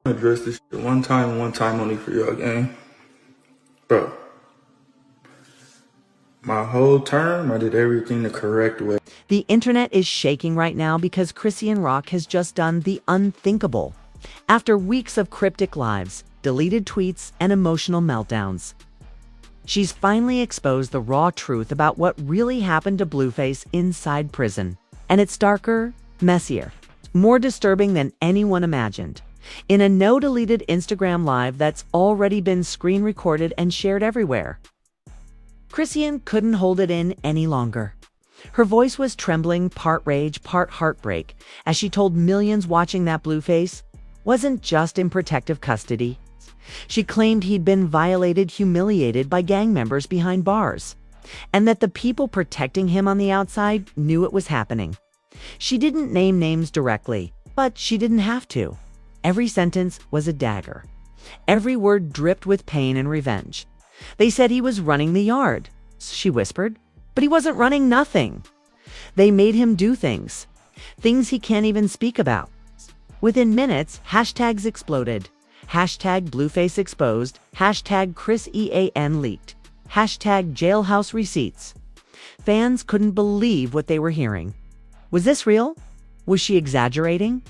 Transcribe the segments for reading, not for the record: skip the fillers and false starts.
Address this shit one time only for y'all, gang. Bro, my whole term, I did everything the correct way. The internet is shaking right now because Chrisean Rock has just done the unthinkable. After weeks of cryptic lives, deleted tweets, and emotional meltdowns, she's finally exposed the raw truth about what really happened to Blueface inside prison. And it's darker, messier, more disturbing than anyone imagined. In a no-deleted Instagram live that's already been screen recorded and shared everywhere, Chrisean couldn't hold it in any longer. Her voice was trembling, part rage, part heartbreak, as she told millions watching that Blueface wasn't just in protective custody. She claimed he'd been violated, humiliated by gang members behind bars, and that the people protecting him on the outside knew it was happening. She didn't name names directly, but she didn't have to. Every sentence was a dagger. Every word dripped with pain and revenge. They said he was running the yard, she whispered, but he wasn't running nothing. They made him do things he can't even speak about. Within minutes, hashtags exploded. Hashtag Blueface exposed, hashtag Chrisean leaked, hashtag jailhouse receipts. Fans couldn't believe what they were hearing. Was this real? Was she exaggerating?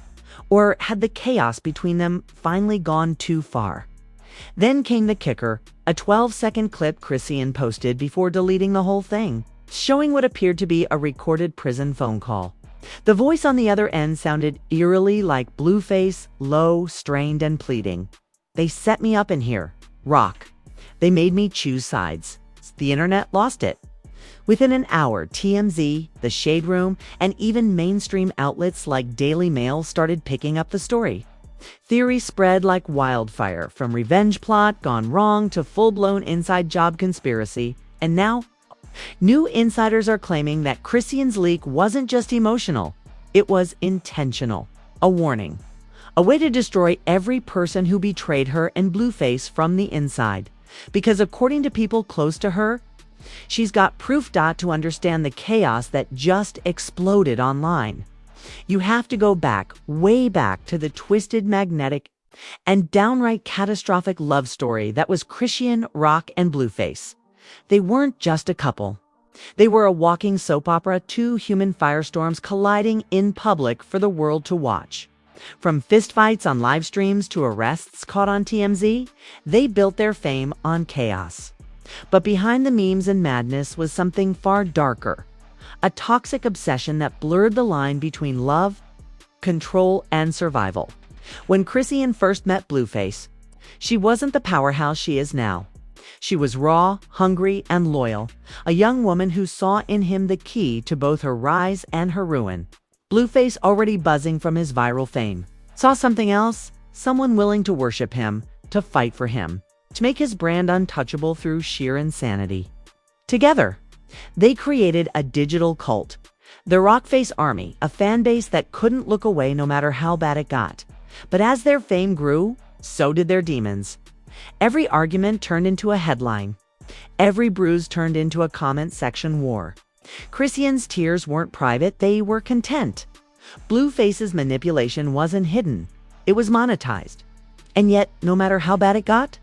Or had the chaos between them finally gone too far? Then came the kicker, a 12-second clip Chrisean posted before deleting the whole thing, showing what appeared to be a recorded prison phone call. The voice on the other end sounded eerily like Blueface, low, strained, and pleading. "They set me up in here. Rock. They made me choose sides. The internet lost it." Within an hour, TMZ, The Shade Room, and even mainstream outlets like Daily Mail started picking up the story. Theories spread like wildfire, from revenge plot gone wrong to full-blown inside job conspiracy. And now, new insiders are claiming that Chrisean's leak wasn't just emotional, it was intentional. A warning. A way to destroy every person who betrayed her and Blueface from the inside. Because according to people close to her, she's got proof to understand the chaos that just exploded online. You have to go back, way back, to the twisted, magnetic, and downright catastrophic love story that was Chrisean, Rock, and Blueface. They weren't just a couple. They were a walking soap opera, two human firestorms colliding in public for the world to watch. From fistfights on live streams to arrests caught on TMZ, they built their fame on chaos. But behind the memes and madness was something far darker. A toxic obsession that blurred the line between love, control, and survival. When Chrisean first met Blueface, she wasn't the powerhouse she is now. She was raw, hungry, and loyal, a young woman who saw in him the key to both her rise and her ruin. Blueface, already buzzing from his viral fame, saw something else, someone willing to worship him, to fight for him, to make his brand untouchable through sheer insanity. Together, they created a digital cult, the Rockface Army, a fan base that couldn't look away no matter how bad it got. But as their fame grew, so did their demons. Every argument turned into a headline. Every bruise turned into a comment section war. Chrisean's tears weren't private, they were content. Blueface's manipulation wasn't hidden, it was monetized. And yet, no matter how bad it got,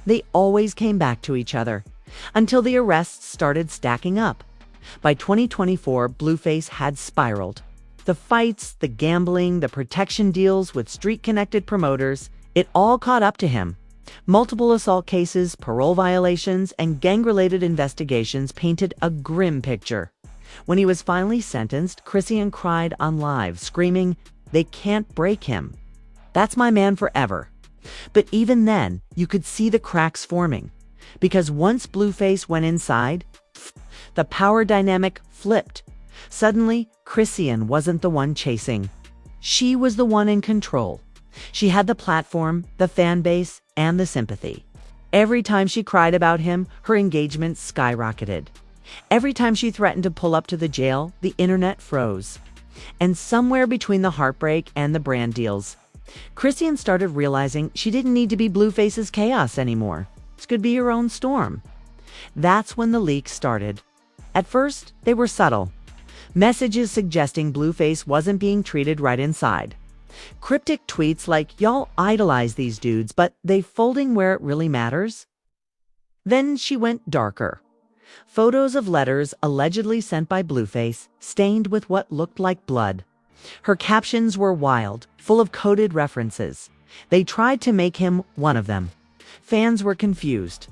they always came back to each other, until the arrests started stacking up. By 2024, Blueface had spiraled. The fights, the gambling, the protection deals with street-connected promoters, it all caught up to him. Multiple assault cases, parole violations, and gang-related investigations painted a grim picture. When he was finally sentenced, Chrisean cried on live, screaming, "They can't break him. That's my man forever." But even then, you could see the cracks forming. Because once Blueface went inside, the power dynamic flipped. Suddenly, Chrisean wasn't the one chasing. She was the one in control. She had the platform, the fan base, and the sympathy. Every time she cried about him, her engagement skyrocketed. Every time she threatened to pull up to the jail, the internet froze. And somewhere between the heartbreak and the brand deals, Chrisean started realizing she didn't need to be Blueface's chaos anymore. She could be her own storm. That's when the leaks started. At first, they were subtle. Messages suggesting Blueface wasn't being treated right inside. Cryptic tweets like, "Y'all idolize these dudes, but they folding where it really matters?" Then she went darker. Photos of letters allegedly sent by Blueface, stained with what looked like blood. Her captions were wild, full of coded references. They tried to make him one of them. Fans were confused.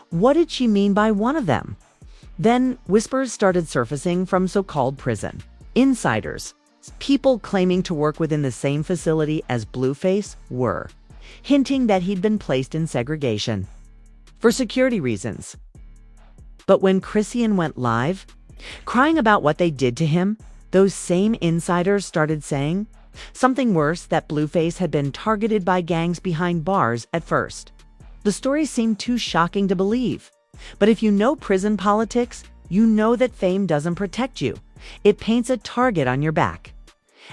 What did she mean by one of them? Then whispers started surfacing from so-called prison insiders, people claiming to work within the same facility as Blueface were, hinting that he'd been placed in segregation for security reasons. But when Chrisean went live, crying about what they did to him, those same insiders started saying something worse, that Blueface had been targeted by gangs behind bars at first. The story seemed too shocking to believe. But if you know prison politics, you know that fame doesn't protect you. It paints a target on your back,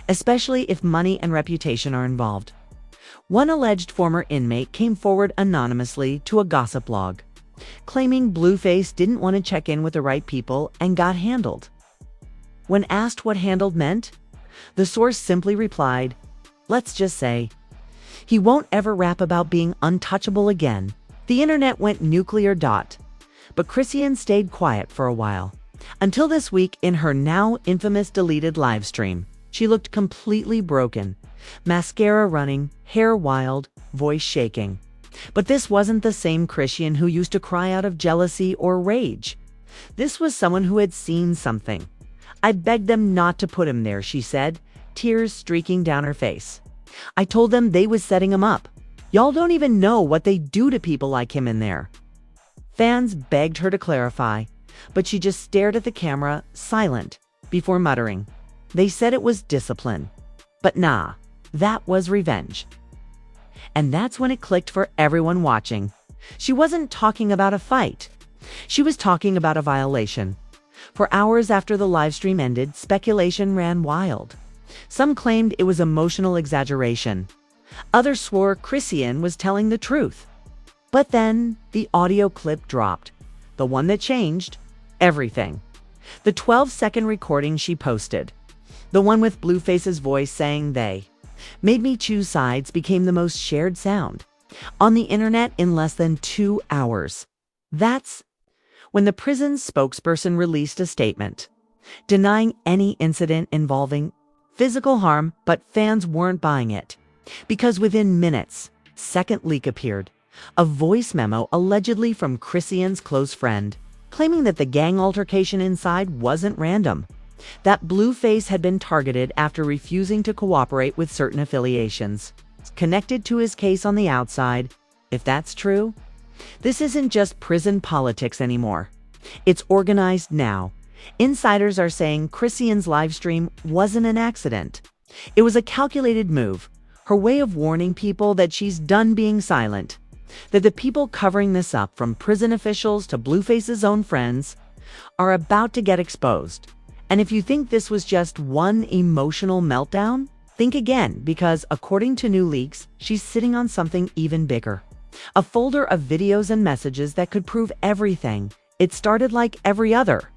especially if money and reputation are involved. One alleged former inmate came forward anonymously to a gossip blog, claiming Blueface didn't want to check in with the right people and got handled. When asked what handled meant, the source simply replied, "Let's just say, he won't ever rap about being untouchable again." The internet went nuclear. But Chrisean stayed quiet for a while. Until this week, in her now infamous deleted livestream, she looked completely broken. Mascara running, hair wild, voice shaking. But this wasn't the same Chrisean who used to cry out of jealousy or rage. This was someone who had seen something. "I begged them not to put him there," she said, tears streaking down her face. "I told them they was setting him up. Y'all don't even know what they do to people like him in there." Fans begged her to clarify, but she just stared at the camera, silent, before muttering. They said it was discipline. But nah, that was revenge. And that's when it clicked for everyone watching. She wasn't talking about a fight. She was talking about a violation. For hours after the livestream ended, speculation ran wild. Some claimed it was emotional exaggeration. Others swore Chrisean was telling the truth. But then the audio clip dropped, the one that changed everything. The 12-second recording she posted, the one with Blueface's voice saying "they made me choose sides," became the most shared sound on the internet in less than 2 hours. That's when the prison's spokesperson released a statement, denying any incident involving physical harm, but fans weren't buying it. Because within minutes, second leak appeared, a voice memo allegedly from Chrisean's close friend, claiming that the gang altercation inside wasn't random, that Blueface had been targeted after refusing to cooperate with certain affiliations connected to his case on the outside. If that's true, this isn't just prison politics anymore. It's organized now. Insiders are saying Chrisean's livestream wasn't an accident. It was a calculated move, her way of warning people that she's done being silent, that the people covering this up, from prison officials to Blueface's own friends, are about to get exposed. And if you think this was just one emotional meltdown, think again, because according to new leaks, she's sitting on something even bigger. A folder of videos and messages that could prove everything. It started like every other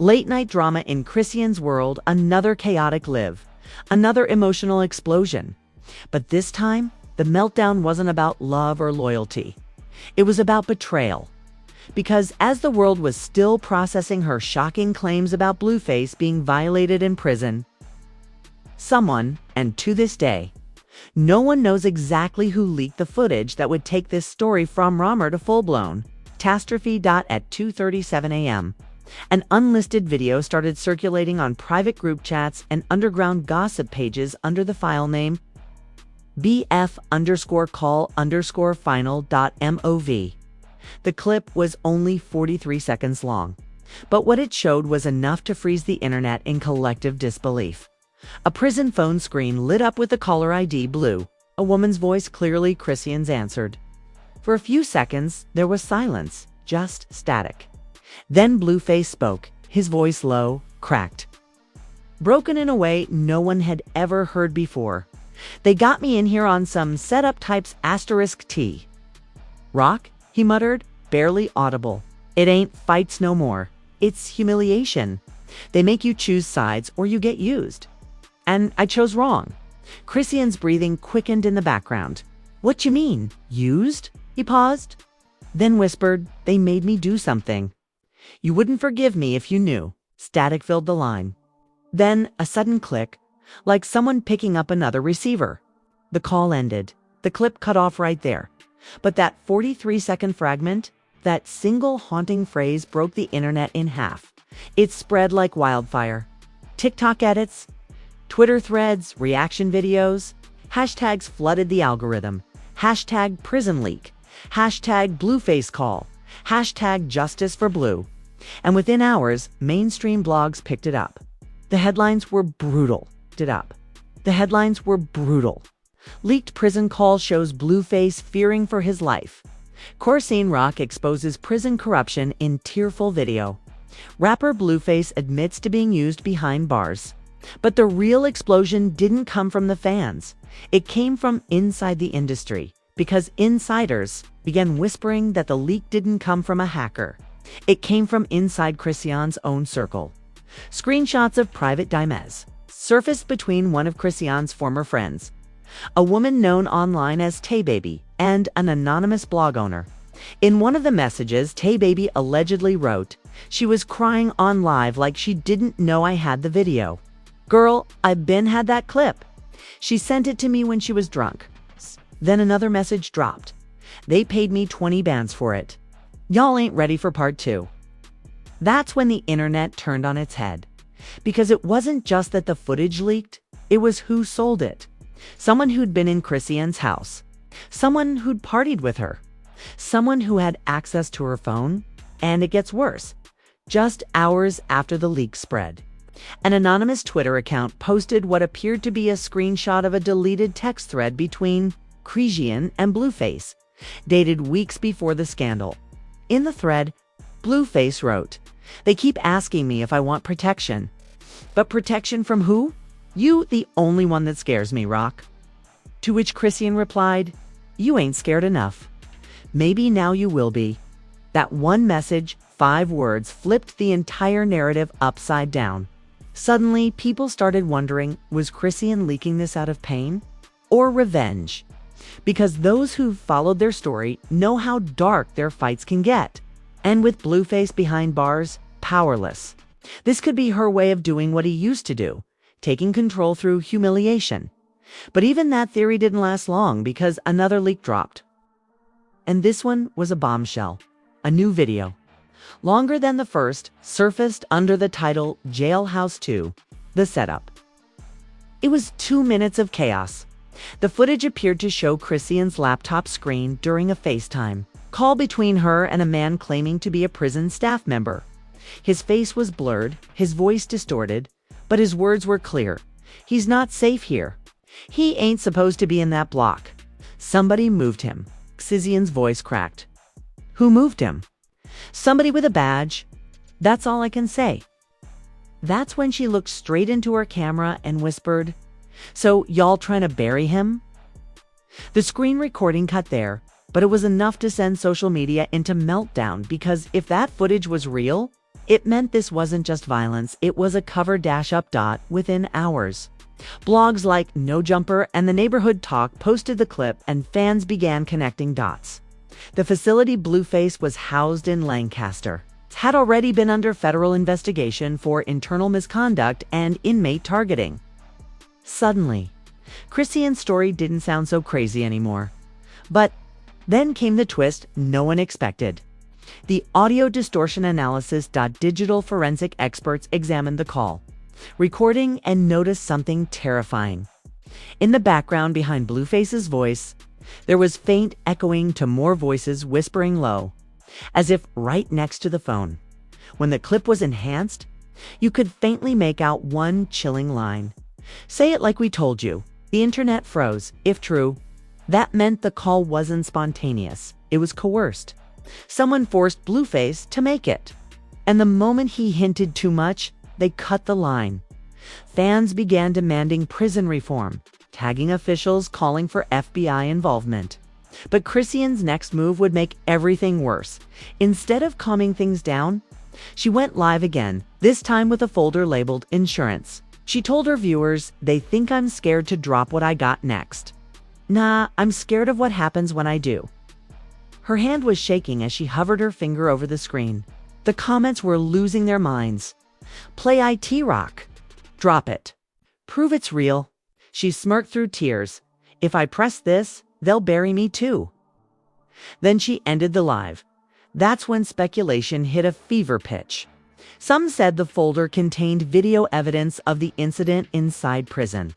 late-night drama in Chrisean's world, another chaotic live, another emotional explosion. But this time, the meltdown wasn't about love or loyalty. It was about betrayal. Because as the world was still processing her shocking claims about Blueface being violated in prison, someone, and to this day, no one knows exactly who leaked the footage that would take this story from rumor to full-blown catastrophe. At 2:37 a.m., an unlisted video started circulating on private group chats and underground gossip pages under the file name bf_call_final.mov. The clip was only 43 seconds long, but what it showed was enough to freeze the internet in collective disbelief. A prison phone screen lit up with the caller ID blue. A woman's voice, clearly Chrisean's, answered. For a few seconds, there was silence, just static. Then Blueface spoke, his voice low, cracked, broken in a way no one had ever heard before. "They got me in here on some setup types *T. Rock," he muttered, barely audible. "It ain't fights no more. It's humiliation. They make you choose sides or you get used. And I chose wrong. Chrisean's breathing quickened in the background. "What you mean? Used?" He paused, then whispered, "They made me do something. You wouldn't forgive me if you knew." Static filled the line. Then a sudden click, like someone picking up another receiver. The call ended. The clip cut off right there. But that 43-second fragment, that single haunting phrase broke the internet in half. It spread like wildfire. TikTok edits, Twitter threads, reaction videos, hashtags flooded the algorithm. Hashtag prison leak, hashtag Blueface call, hashtag justice for Blue. And within hours, mainstream blogs picked it up. The headlines were brutal. The headlines were brutal. Leaked prison call shows Blueface fearing for his life. Chrisean Rock exposes prison corruption in tearful video. Rapper Blueface admits to being used behind bars. But the real explosion didn't come from the fans. It came from inside the industry, because insiders began whispering that the leak didn't come from a hacker. It came from inside Chrisean's own circle. Screenshots of private DMs surfaced between one of Chrisean's former friends, a woman known online as Tay-Baby, and an anonymous blog owner. In one of the messages, Tay-Baby allegedly wrote, "She was crying on live like she didn't know I had the video. Girl, I've been had that clip. She sent it to me when she was drunk." Then another message dropped. "They paid me 20 bands for it. Y'all ain't ready for part 2. That's when the internet turned on its head. Because it wasn't just that the footage leaked, it was who sold it. Someone who'd been in Chrisean's house. Someone who'd partied with her. Someone who had access to her phone. And it gets worse. Just hours after the leak spread, an anonymous Twitter account posted what appeared to be a screenshot of a deleted text thread between Chrisean and Blueface, dated weeks before the scandal. In the thread, Blueface wrote, "They keep asking me if I want protection. But protection from who? You, the only one that scares me, Rock." To which Chrisean replied, "You ain't scared enough. Maybe now you will be." That one message, 5 words, flipped the entire narrative upside down. Suddenly, people started wondering, was Chrisean leaking this out of pain or revenge? Because those who've followed their story know how dark their fights can get. And with Blueface behind bars, powerless. This could be her way of doing what he used to do, taking control through humiliation. But even that theory didn't last long because another leak dropped. And this one was a bombshell. A new video, longer than the first, surfaced under the title Jailhouse 2, The Setup. It was 2 minutes of chaos. The footage appeared to show Chrisean's laptop screen during a FaceTime call between her and a man claiming to be a prison staff member. His face was blurred, his voice distorted, but his words were clear. "He's not safe here. He ain't supposed to be in that block. Somebody moved him." Chrisean's voice cracked. "Who moved him?" "Somebody with a badge. That's all I can say." That's when she looked straight into her camera and whispered, "So y'all trying to bury him?" The screen recording cut there, but it was enough to send social media into meltdown because if that footage was real, it meant this wasn't just violence, it was a cover-up within hours. Blogs like No Jumper and The Neighborhood Talk posted the clip and fans began connecting dots. The facility Blueface was housed in Lancaster had already been under federal investigation for internal misconduct and inmate targeting. Suddenly, Chrisean's story didn't sound so crazy anymore. But then came the twist no one expected. The audio distortion analysis. Digital forensic experts examined the call, recording, and noticed something terrifying. In the background behind Blueface's voice, there was faint echoing to more voices whispering low, as if right next to the phone. When the clip was enhanced, you could faintly make out one chilling line. "Say it like we told you. The internet froze." If true, that meant the call wasn't spontaneous. It was coerced. Someone forced Blueface to make it. And the moment he hinted too much, they cut the line. Fans began demanding prison reform, tagging officials calling for FBI involvement. But Chrisean's next move would make everything worse. Instead of calming things down, she went live again, this time with a folder labeled Insurance. She told her viewers, "They think I'm scared to drop what I got next. Nah, I'm scared of what happens when I do." Her hand was shaking as she hovered her finger over the screen. The comments were losing their minds. "Play IT Rock. Drop it. Prove it's real." She smirked through tears. "If I press this, they'll bury me too." Then she ended the live. That's when speculation hit a fever pitch. Some said the folder contained video evidence of the incident inside prison.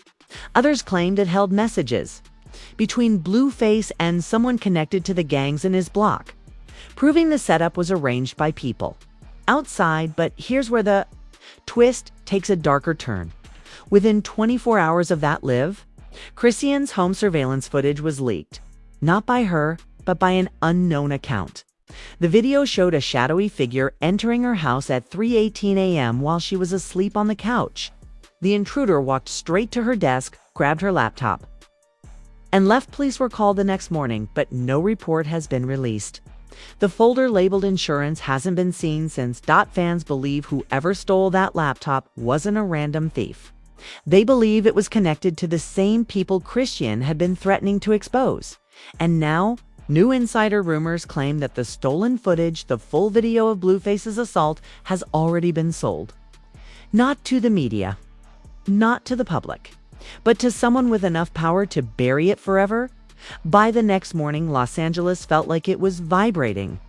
Others claimed it held messages between Blueface and someone connected to the gangs in his block, proving the setup was arranged by people outside. But here's where the twist takes a darker turn. Within 24 hours of that live, Chrisean's home surveillance footage was leaked, not by her, but by an unknown account. The video showed a shadowy figure entering her house at 3:18 a.m. while she was asleep on the couch. The intruder walked straight to her desk, grabbed her laptop, and left. Police were called the next morning, but no report has been released. The folder labeled insurance hasn't been seen since. Fans believe whoever stole that laptop wasn't a random thief. They believe it was connected to the same people Chrisean had been threatening to expose. And now, new insider rumors claim that the stolen footage, the full video of Blueface's assault, has already been sold. Not to the media, not to the public, but to someone with enough power to bury it forever. By the next morning, Los Angeles felt like it was vibrating.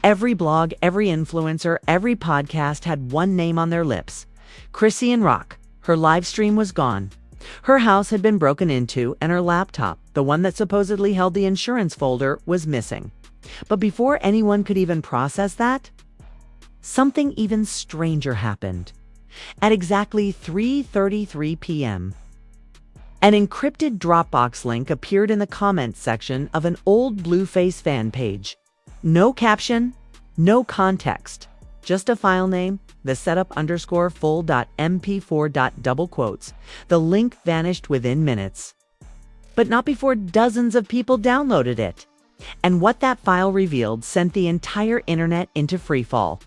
Every blog, every influencer, every podcast had one name on their lips: Chrisean Rock. Her live stream was gone. Her house had been broken into, and her laptop, the one that supposedly held the insurance folder, was missing. But before anyone could even process that, something even stranger happened. At exactly 3:33 p.m., an encrypted Dropbox link appeared in the comments section of an old Blueface fan page. No caption, no context, just a file name, the setup_full.mp4. The link vanished within minutes. But not before dozens of people downloaded it. And what that file revealed sent the entire internet into freefall.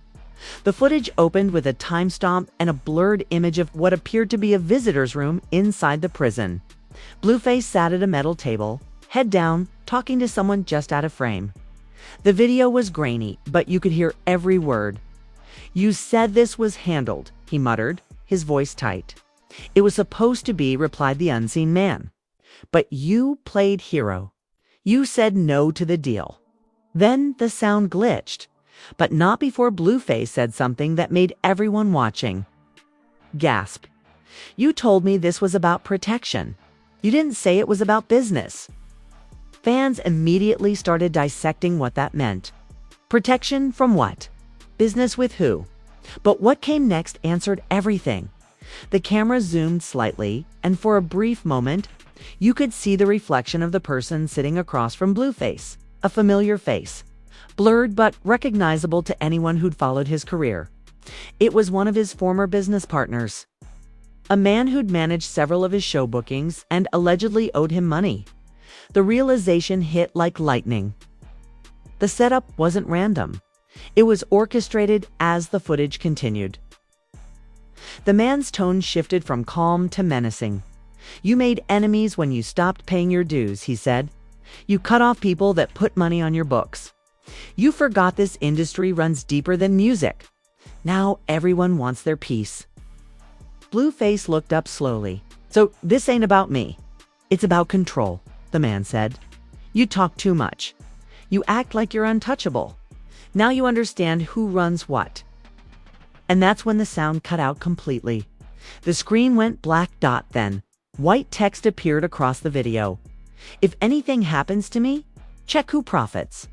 The footage opened with a timestamp and a blurred image of what appeared to be a visitor's room inside the prison. Blueface sat at a metal table, head down, talking to someone just out of frame. The video was grainy, but you could hear every word. "You said this was handled," he muttered, his voice tight. "It was supposed to be," replied the unseen man. "But you played hero. You said no to the deal." Then the sound glitched, but not before Blueface said something that made everyone watching gasp. "You told me this was about protection. You didn't say it was about business." Fans immediately started dissecting what that meant. Protection from what? Business with who? But what came next answered everything. The camera zoomed slightly, and for a brief moment, you could see the reflection of the person sitting across from Blueface, a familiar face, blurred but recognizable to anyone who'd followed his career. It was one of his former business partners, a man who'd managed several of his show bookings and allegedly owed him money. The realization hit like lightning. The setup wasn't random. It was orchestrated as the footage continued. The man's tone shifted from calm to menacing. "You made enemies when you stopped paying your dues," he said. "You cut off people that put money on your books. You forgot this industry runs deeper than music. Now everyone wants their piece." Blueface looked up slowly. "So this ain't about me. It's about control," the man said. "You talk too much. You act like you're untouchable. Now you understand who runs what." And that's when the sound cut out completely. The screen went black. Then white text appeared across the video. "If anything happens to me, check who profits."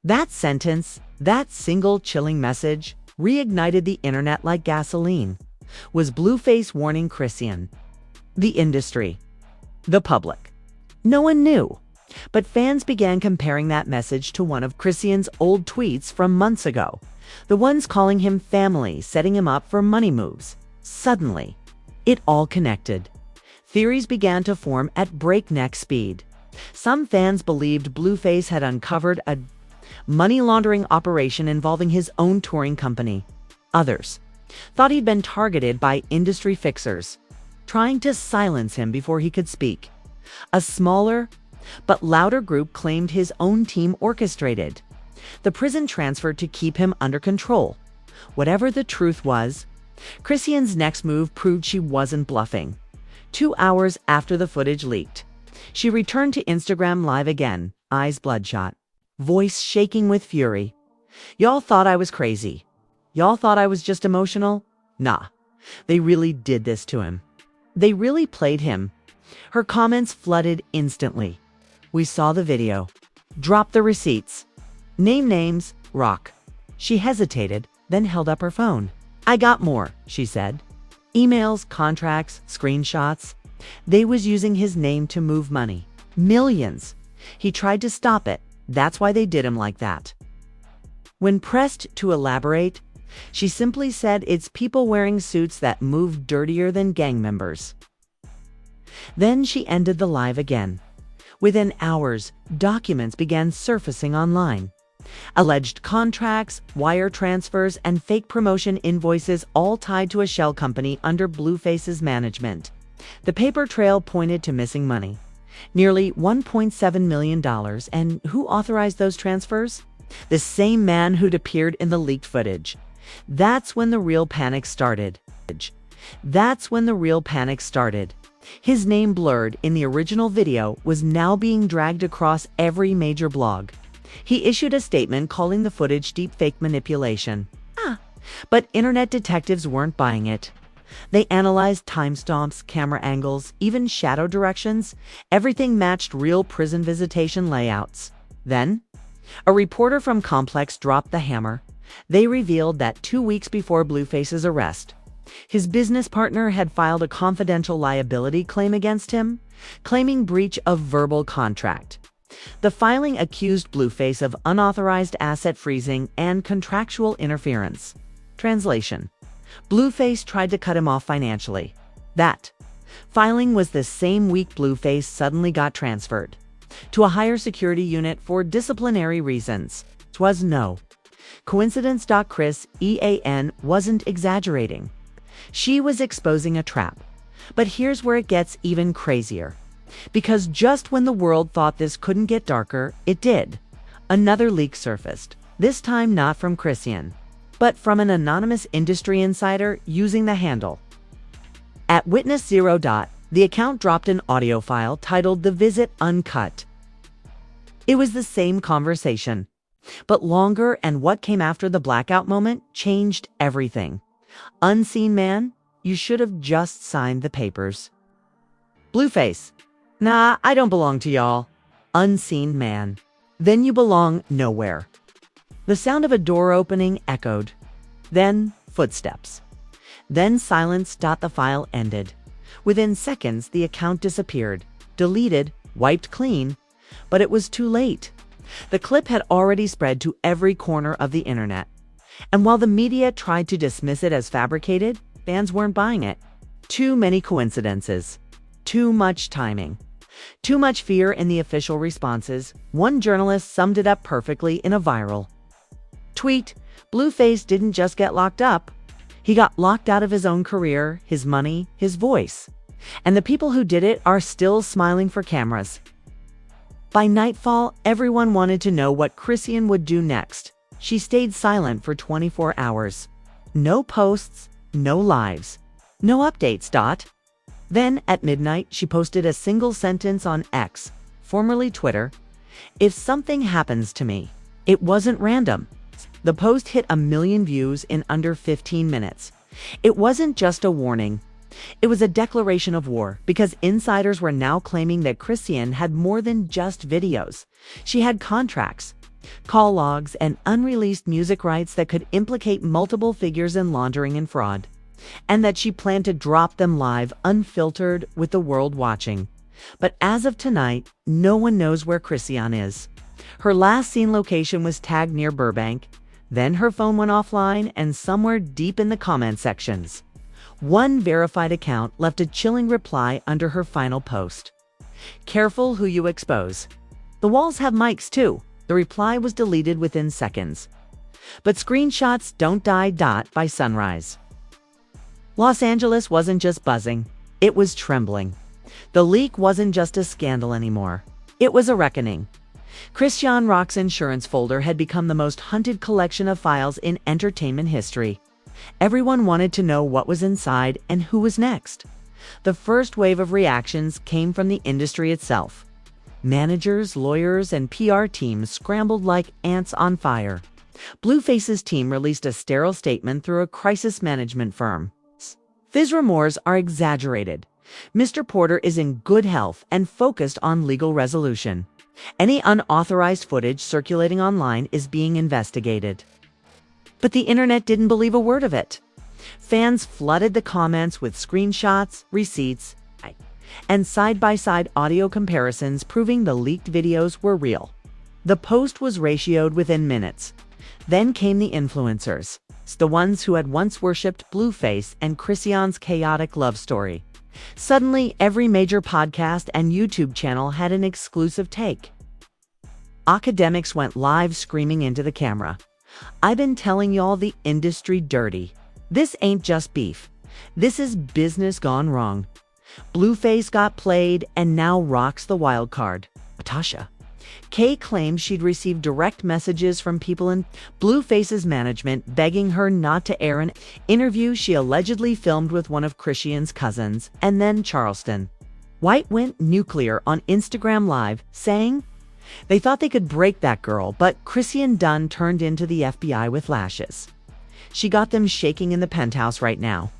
That sentence, that single chilling message, reignited the internet like gasoline. Was Blueface warning Chrisean? The industry? The public? No one knew. But fans began comparing that message to one of Chrisean's old tweets from months ago. The ones calling him family, setting him up for money moves. Suddenly, it all connected. Theories began to form at breakneck speed. Some fans believed Blueface had uncovered a money laundering operation involving his own touring company. Others, thought he'd been targeted by industry fixers, trying to silence him before he could speak. A smaller but louder group claimed his own team orchestrated the prison transfer to keep him under control. Whatever the truth was, Chrisean's next move proved she wasn't bluffing. 2 hours after the footage leaked, she returned to Instagram Live again, eyes bloodshot, voice shaking with fury. "Y'all thought I was crazy. Y'all thought I was just emotional? Nah, they really did this to him. They really played him." Her comments flooded instantly. "We saw the video. Drop the receipts. Name names, Rock." She hesitated, then held up her phone. "I got more," she said. Emails, contracts, screenshots. They was using his name to move money. Millions. He tried to stop it. That's why they did him like that. When pressed to elaborate, she simply said it's people wearing suits that move dirtier than gang members. Then she ended the live again. Within hours, documents began surfacing online. Alleged contracts, wire transfers, and fake promotion invoices all tied to a shell company under Blueface's management. The paper trail pointed to missing money. Nearly $1.7 million, and who authorized those transfers? The same man who'd appeared in the leaked footage. That's when the real panic started. His name, blurred in the original video, was now being dragged across every major blog. He issued a statement calling the footage deepfake manipulation. But internet detectives weren't buying it. They analyzed timestamps, camera angles, even shadow directions. Everything matched real prison visitation layouts. Then, a reporter from Complex dropped the hammer. They revealed that 2 weeks before Blueface's arrest, his business partner had filed a confidential liability claim against him, claiming breach of verbal contract. The filing accused Blueface of unauthorized asset freezing and contractual interference. Translation: Blueface tried to cut him off financially. That filing was the same week Blueface suddenly got transferred to a higher security unit for disciplinary reasons. 'Twas no coincidence. Chrisean wasn't exaggerating. She was exposing a trap. But here's where it gets even crazier. Because just when the world thought this couldn't get darker, it did. Another leak surfaced, this time not from Chrisean, but from an anonymous industry insider using the handle @Witness0. The account dropped an audio file titled "The Visit Uncut." It was the same conversation, but longer, and what came after the blackout moment changed everything. "Unseen man, you should have just signed the papers." Blueface: "Nah, I don't belong to y'all." Unseen man: "Then you belong nowhere." The sound of a door opening echoed. Then footsteps. Then silence. The file ended. Within seconds, the account disappeared, deleted, wiped clean, but it was too late. The clip had already spread to every corner of the internet. And while the media tried to dismiss it as fabricated, fans weren't buying it. Too many coincidences. Too much timing. Too much fear in the official responses. One journalist summed it up perfectly in a viral tweet. Blueface didn't just get locked up. He got locked out of his own career, his money, his voice. And the people who did it are still smiling for cameras. By nightfall, everyone wanted to know what Chrisean would do next. She stayed silent for 24 hours. No posts, no lives, no updates. Then, at midnight, she posted a single sentence on X, formerly Twitter. "If something happens to me, it wasn't random." The post hit 1 million views in under 15 minutes. It wasn't just a warning. It was a declaration of war, because insiders were now claiming that Chrisean had more than just videos. She had contracts, call logs, and unreleased music rights that could implicate multiple figures in laundering and fraud, and that she planned to drop them live, unfiltered, with the world watching. But as of tonight, no one knows where Chrisean is. Her last seen location was tagged near Burbank. Then her phone went offline, and somewhere deep in the comment sections, one verified account left a chilling reply under her final post. "Careful who you expose. The walls have mics too." The reply was deleted within seconds. But screenshots don't die. By sunrise, Los Angeles wasn't just buzzing, it was trembling. The leak wasn't just a scandal anymore. It was a reckoning. Chrisean Rock's insurance folder had become the most hunted collection of files in entertainment history. Everyone wanted to know what was inside and who was next. The first wave of reactions came from the industry itself. Managers, lawyers, and PR teams scrambled like ants on fire. Blueface's team released a sterile statement through a crisis management firm. His rumors are exaggerated. Mr. Porter is in good health and focused on legal resolution. Any unauthorized footage circulating online is being investigated. But the internet didn't believe a word of it. Fans flooded the comments with screenshots, receipts, and side-by-side audio comparisons proving the leaked videos were real. The post was ratioed within minutes. Then came the influencers, the ones who had once worshipped Blueface and Chrisean's chaotic love story. Suddenly, every major podcast and YouTube channel had an exclusive take. Academics went live screaming into the camera. "I've been telling y'all the industry dirty. This ain't just beef. This is business gone wrong. Blueface got played and now Rock's the wild card." Natasha Kay claimed she'd received direct messages from people in Blueface's management begging her not to air an interview she allegedly filmed with one of Chrisean's cousins, and then Charleston White went nuclear on Instagram Live, saying they thought they could break that girl, but Chrisean Dunn turned into the FBI with lashes. She got them shaking in the penthouse right now.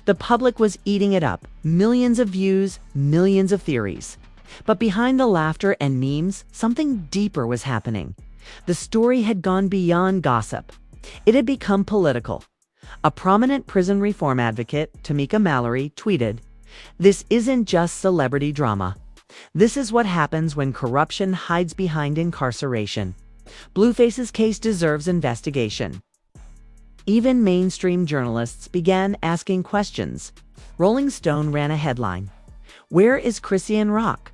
The public was eating it up. Millions of views, millions of theories. But behind the laughter and memes, something deeper was happening. The story had gone beyond gossip. It had become political. A prominent prison reform advocate, Tamika Mallory, tweeted, "This isn't just celebrity drama. This is what happens when corruption hides behind incarceration. Blueface's case deserves investigation." Even mainstream journalists began asking questions. Rolling Stone ran a headline, "Where is Chrisean Rock?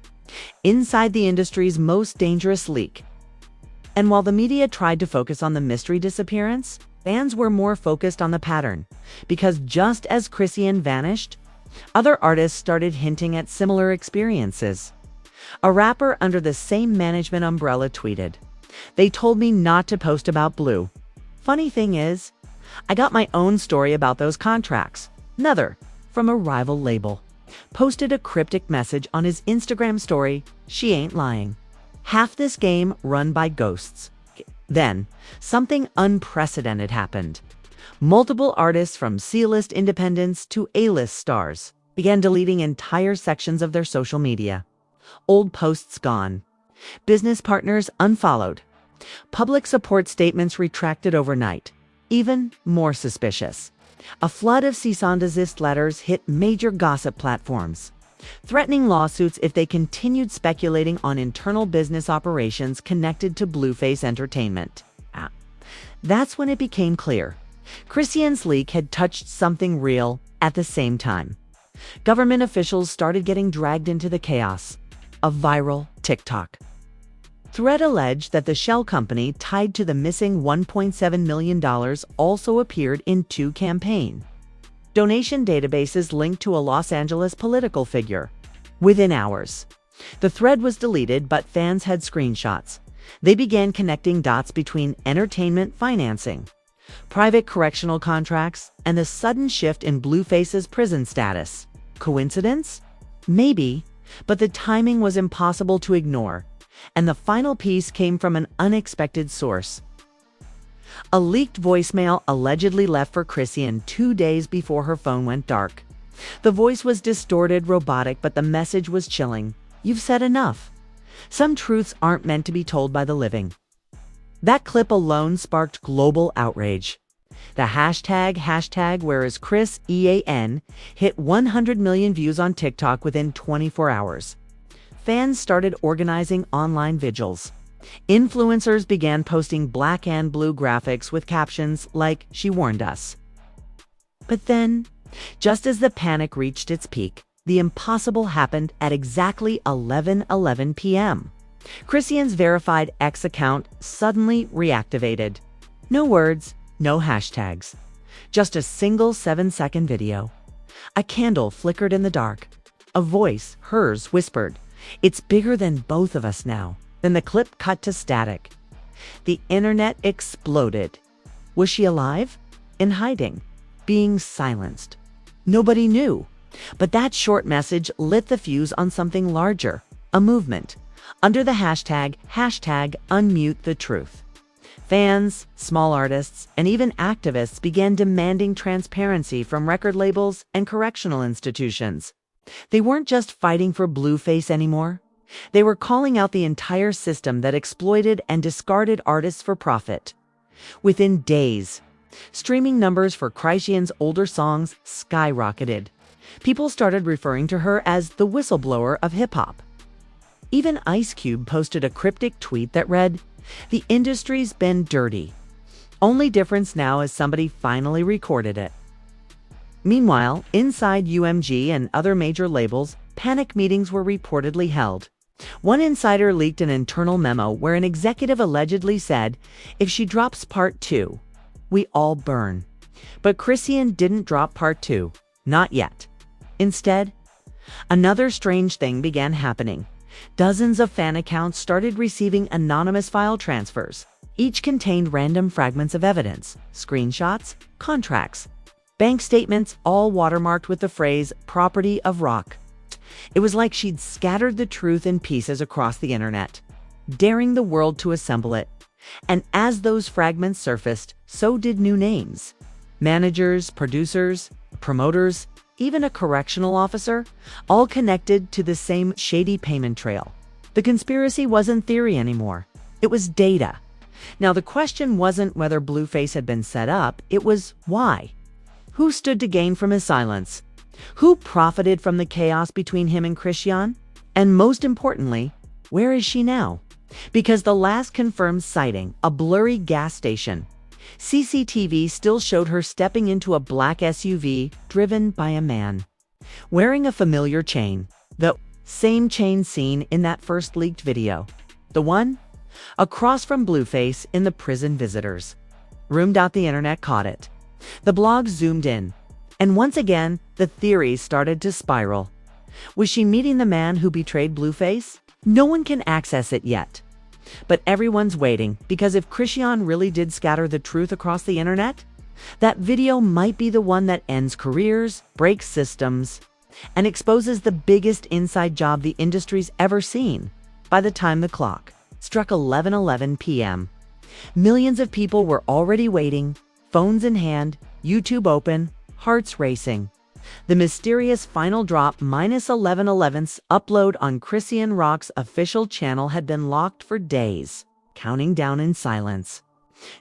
Inside the industry's most dangerous leak." And while the media tried to focus on the mystery disappearance, fans were more focused on the pattern. Because just as Chrisean vanished, other artists started hinting at similar experiences. A rapper under the same management umbrella tweeted, "They told me not to post about Blue. Funny thing is, I got my own story about those contracts." Another, from a rival label, posted a cryptic message on his Instagram story, "She ain't lying. Half this game run by ghosts." Then, something unprecedented happened. Multiple artists from C-list independents to A-list stars began deleting entire sections of their social media. Old posts gone. Business partners unfollowed. Public support statements retracted overnight. Even more suspicious, a flood of cease and desist letters hit major gossip platforms, threatening lawsuits if they continued speculating on internal business operations connected to Blueface Entertainment. That's when it became clear. Chrisean's leak had touched something real at the same time. Government officials started getting dragged into the chaos. A viral TikTok thread alleged that the shell company tied to the missing $1.7 million also appeared in two campaign donation databases linked to a Los Angeles political figure. Within hours, the thread was deleted, but fans had screenshots. They began connecting dots between entertainment financing, private correctional contracts, and the sudden shift in Blueface's prison status. Coincidence? Maybe, but the timing was impossible to ignore. And the final piece came from an unexpected source. A leaked voicemail allegedly left for Chrisean 2 days before her phone went dark. The voice was distorted, robotic, but the message was chilling. "You've said enough. Some truths aren't meant to be told by the living." That clip alone sparked global outrage. The hashtag #WhereIsChrisEan hit 100 million views on TikTok within 24 hours. Fans started organizing online vigils. Influencers began posting black and blue graphics with captions like, "She warned us." But then, just as the panic reached its peak, the impossible happened at exactly 11:11 p.m. Chrisean's verified X account suddenly reactivated. No words, no hashtags. Just a single 7-second video. A candle flickered in the dark. A voice, hers, whispered, "It's bigger than both of us now." Then the clip cut to static. The internet exploded. Was she alive? In hiding? Being silenced? Nobody knew. But that short message lit the fuse on something larger, a movement. Under the hashtag #UnmuteTheTruth. Fans, small artists, and even activists began demanding transparency from record labels and correctional institutions. They weren't just fighting for Blueface anymore. They were calling out the entire system that exploited and discarded artists for profit. Within days, streaming numbers for Chrisean's older songs skyrocketed. People started referring to her as the whistleblower of hip-hop. Even Ice Cube posted a cryptic tweet that read, "The industry's been dirty. Only difference now is somebody finally recorded it." Meanwhile, inside UMG and other major labels, panic meetings were reportedly held. One insider leaked an internal memo where an executive allegedly said, "If she drops part 2, we all burn." But Chrisean didn't drop part 2. Not yet. Instead, another strange thing began happening. Dozens of fan accounts started receiving anonymous file transfers. Each contained random fragments of evidence, screenshots, contracts, bank statements, all watermarked with the phrase "property of rock." It was like she'd scattered the truth in pieces across the internet, daring the world to assemble it. And as those fragments surfaced, so did new names. Managers, producers, promoters, even a correctional officer, all connected to the same shady payment trail. The conspiracy wasn't theory anymore. It was data. Now, the question wasn't whether Blueface had been set up, it was why. Who stood to gain from his silence? Who profited from the chaos between him and Chrisean? And most importantly, where is she now? Because the last confirmed sighting, a blurry gas station, CCTV still showed her stepping into a black SUV driven by a man, wearing a familiar chain, the same chain seen in that first leaked video. The one across from Blueface in the prison visitors. The internet caught it. The blogs zoomed in. And once again, the theories started to spiral. Was she meeting the man who betrayed Blueface? No one can access it yet. But everyone's waiting, because if Chrisean really did scatter the truth across the internet, that video might be the one that ends careers, breaks systems, and exposes the biggest inside job the industry's ever seen. By the time the clock struck 11:11 p.m., millions of people were already waiting, phones in hand, YouTube open, hearts racing. The mysterious final drop -11:11's upload on Chrisean Rock's official channel had been locked for days, counting down in silence.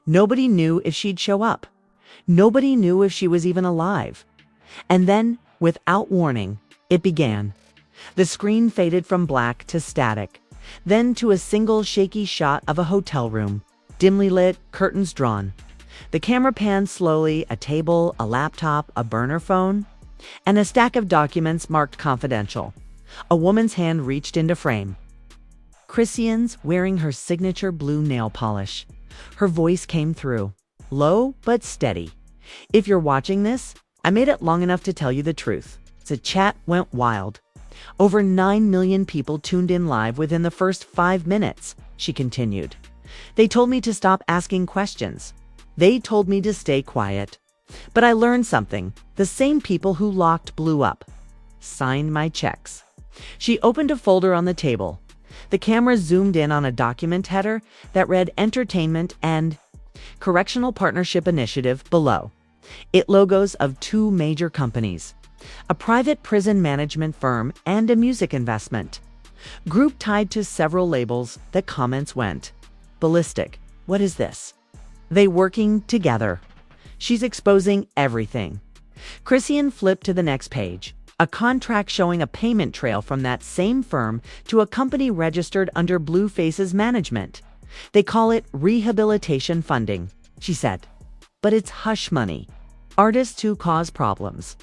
Nobody knew if she'd show up. Nobody knew if she was even alive. And then, without warning, it began. The screen faded from black to static, then to a single shaky shot of a hotel room, dimly lit, curtains drawn. The camera panned slowly, a table, a laptop, a burner phone, and a stack of documents marked confidential. A woman's hand reached into frame. Chrisean's wearing her signature blue nail polish. Her voice came through, low but steady. "If you're watching this, I made it long enough to tell you the truth." The chat went wild. Over 9 million people tuned in live within the first 5 minutes, she continued. "They told me to stop asking questions. They told me to stay quiet. But I learned something. The same people who locked Blue up signed my checks." She opened a folder on the table. The camera zoomed in on a document header that read Entertainment and Correctional Partnership Initiative below. It logos of 2 major companies, a private prison management firm and a music investment group tied to several labels. The comments went ballistic. What is this? They working together. She's exposing everything. Chrisean flipped to the next page, a contract showing a payment trail from that same firm to a company registered under Blueface's management. "They call it rehabilitation funding," she said. "But it's hush money. Artists who cause problems.